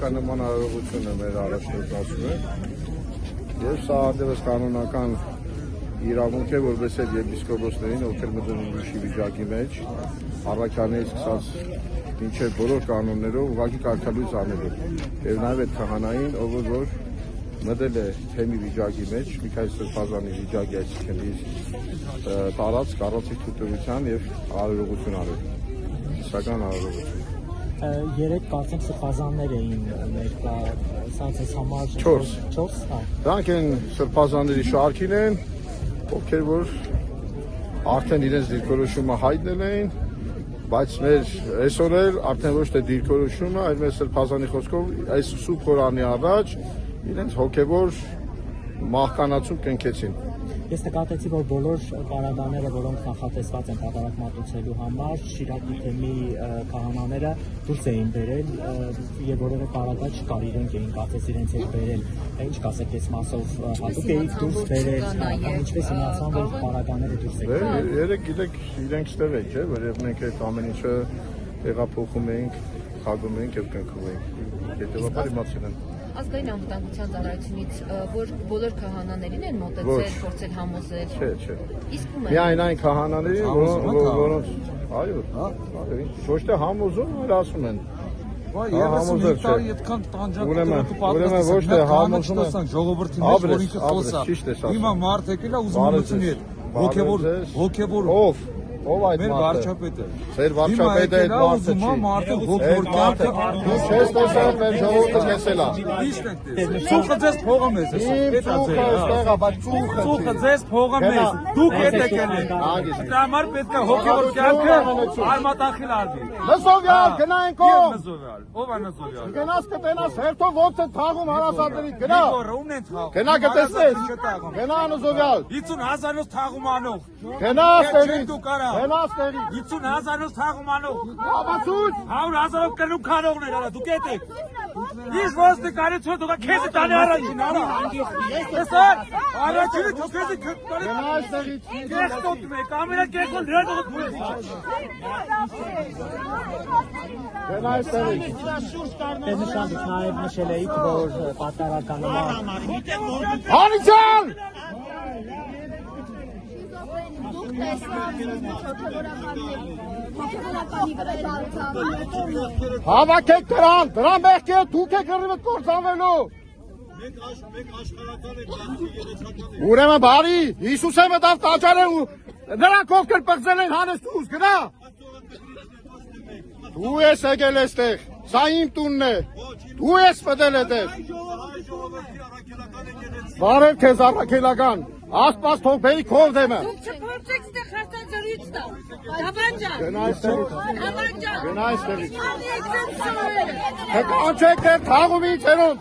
Նման արարողությունը մեր առաջնորդում է եւ սա արդյոք կանոնական իրավունք է, որպես էլ եպիսկոպոսներին, ովքեր մտնում են ուրիշի վիճակի մեջ, առաքյալներից սկսած մինչև բոլոր կանոններով ուղղակի կարգալույծ անելով եւ նաեւ այդ քահանային, ով որ մտել է թեմի վիճակի մեջ, Միքայել Սրբազանի վիճակի, այսինքն իր տարած կառուցիք թույլտվության եւ արարողություն արել, իսկական արարողություն։ Երեք կարծեմ սրբազաններ էին ներկա, սրանցից համար 4, հա։ Դրանք են սրբազանների շարքին են, ովքեր որ արդեն իրենց դիրքորոշումը հայտնել էին, բայց մեր այսօր էլ արդեն ոչ թե դիրքորոշումը, այլ մեր սրբազանի խոսքով այս Սուրբ Խորանի առաջ իրենց հոգևոր մահկանացում կնքեցին։ Ես նկատեցի, որ բոլոր պարագաները, որոնք նախատեսված են պատարագ մատուցելու համար, Շիրակի թեմի քահանաները դուրս էին բերել եւ որևէ պարագա չկար, իրենք էին կարծես իրենց հետ բերել։ Ինչ կասեք այս մասով հատուկ էիք դուրս բերել, ինչպես իմացան, որ պարագաները դուրս եկան։ Երեք գիտեք, իրենք ստեղ են, չէ՞, որովհետեւ մենք այդ ամեն ինչը տեղափոխում էինք, խաղում էինք եւ կնքում էինք։ Հետեւաբար իմացել են։ Ազգային անվտանգության ծառայությունից որ բոլոր քահանաներին են մոտեցել, փորձել համոզել։ Չէ։ Իսկ ում են։ Միայն այն քահանաներին, որոնց այո, ոչ թե համոզում, այլ ասում են։ Եվս մի տարի այդքան տանջանք ուրեմն ոչ թե համոզում են ժողովրդի մեջ, որ ինքը խոսա։ Հիմա մարդ եկել է ուզում լուծումի հետ։ Հոգևոր ով այդ մարդը։ Մեր վարչապետը։ Ձեր վարչապետը այդ մարդը հոգևոր կյանքը դու չես տեսել մեր ժողովուրդը կեսելա։ Իսկ եք ծուխը ձեզ փողը մեզ է։ Ծուխը ստեղա, բայց ծուխը ձեզ փողը մեզ։ Դուք եք եկել եք։ Դրա համար պետք է հոգևոր կյանքը արմատախիլ արվի։ Նզովյալ, գնայինք ով։ Նզովյալ, ով է Նզովյալ։ Գնաս կտենաս հերթով ոնց է թաղում հարասատների, գնա։ Ումն են թաղում։ Գնա կտեսնես։ Գնա Նզովյալ։ 50,000-ով թաղում անող։ Գնաս տեղի։ Դու կարա։ Գնաս տեղի։ 50,000-ով թաղում անող։ Աբացուց։ 100,000-ով կնում քանողներ, արա դուք եք։ Ինչ ոստիկանություն դուք քեզ տանի առաջին, արա։ Տեսա՞ր։ Առաջինը դուք քեզ քտարի։ Գնաս տեղից։ Կեստոտ մեկ, ամենա կեստոտ դրդը դուք։ Գնաս տեղից։ Նշան նաև նշել էիք, որ պատարագանը Հանիցան։ Դուք տեսնած հոգևորականի վրա դարձավ։ Հավաքեք դրան մեղքի է դուք եք հրիվդ կործանվելու։ Մեկ աշխարհական եք Ուրեմն բարի, Հիսուսը մտավ տաճար են ու նրանք ովքեր պղծել են հանես դուրս, գնա։ Դու ես եկել այստեղ, սա իմ տունն է, դու ես մտել այդտեղ։ Բարև քեզ առաքելական, Աստված թող բերի քով դեմը։ Դուք չփորձեք ստեղ հաստատարից տա։ Դավանջան։ Գնա այստեղից։ Դավանջան։ Գնա այստեղից։ Ալեքսանդր։ Կանչեք դեր թաղումի ցերոնց։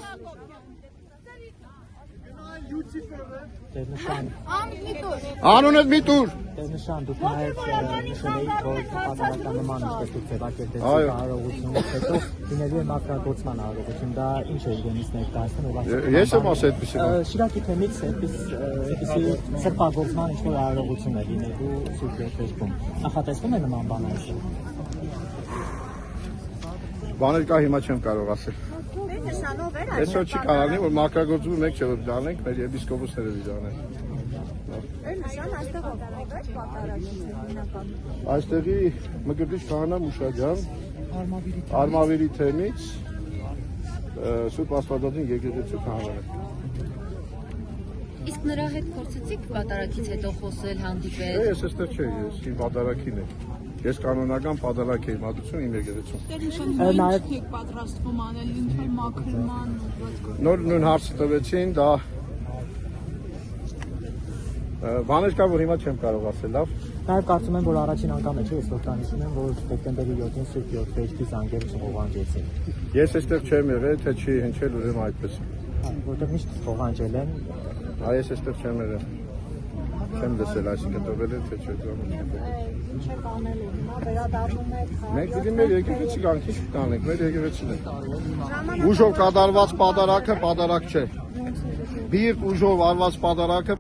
Անունդ մի տուր։ Նշան դուք նաև նշել էիք, որ պատարագան նման ինչպես դուք ձևակերպեցիք արարողությունից հետո լինելու է մակրագործման արարողություն, դա ինչ է իրենից ներկայացնում։ Ես եմ ասել այդպեսի։ Շիրակի թեմից այդպիսի սրբագործման ինչ-որ արարողություն է լինելու Սուրբ Երկրում։ Նախատեսվում է նման բան այսօր։ Բաներ կա հիմա չեմ կարող ասել։ Այսօր չի կարելի, որ մակրագործումը մեկ չէ, որ դանենք, մեր եպիսկոպոսները դանեն։ Այստեղի Մկրտիչ քահանա Մուշաջյան Արմավիրի թեմից Սուրբ Աստվածածին եկեղեցու քահանան։ Իսկ նրա հետ փորձեցիք պատարագից հետո խոսել, հանդիպել։ Չէ, ես այստեղ չէի, ես իմ պատարագին եմ։ Ես կանոնական պատարագ եմ մատուցում իմ եկեղեցում։ Նաև եք պատրաստվում անել ինչ-որ մաքրման։ Նոր նույն հարցը տվեցին, դա բաներ կա, որ հիմա չեմ կարող ասել, լավ։ Նաև կարծում եմ, որ առաջին անգամ է, չէ՞, ես որ տանիքում եմ, որ դեկտեմբերի 7-ին Սուրբ Յոթվեջքի զանգերը չողանջեցին։ Ես այստեղ չեմ եղել, թե չի հնչել ուրեմն այդպես։ Որտեղ միշտ ողանջել են։ Ես այստեղ չեմ եղել։ Չեմ լսել, այսինքն տվել են, թե չէ, դրամը չեմ տվել։ Ինչ եք անելու հիմա վերադառնում եք։ Մենք պիտի մեր եկեղեցի կանք, ինչ կանենք, մեր եկեղեցին է։ Ուժով կատարված պատարագը պատարագ չէ։ Բիրտ ուժով արված պատարագը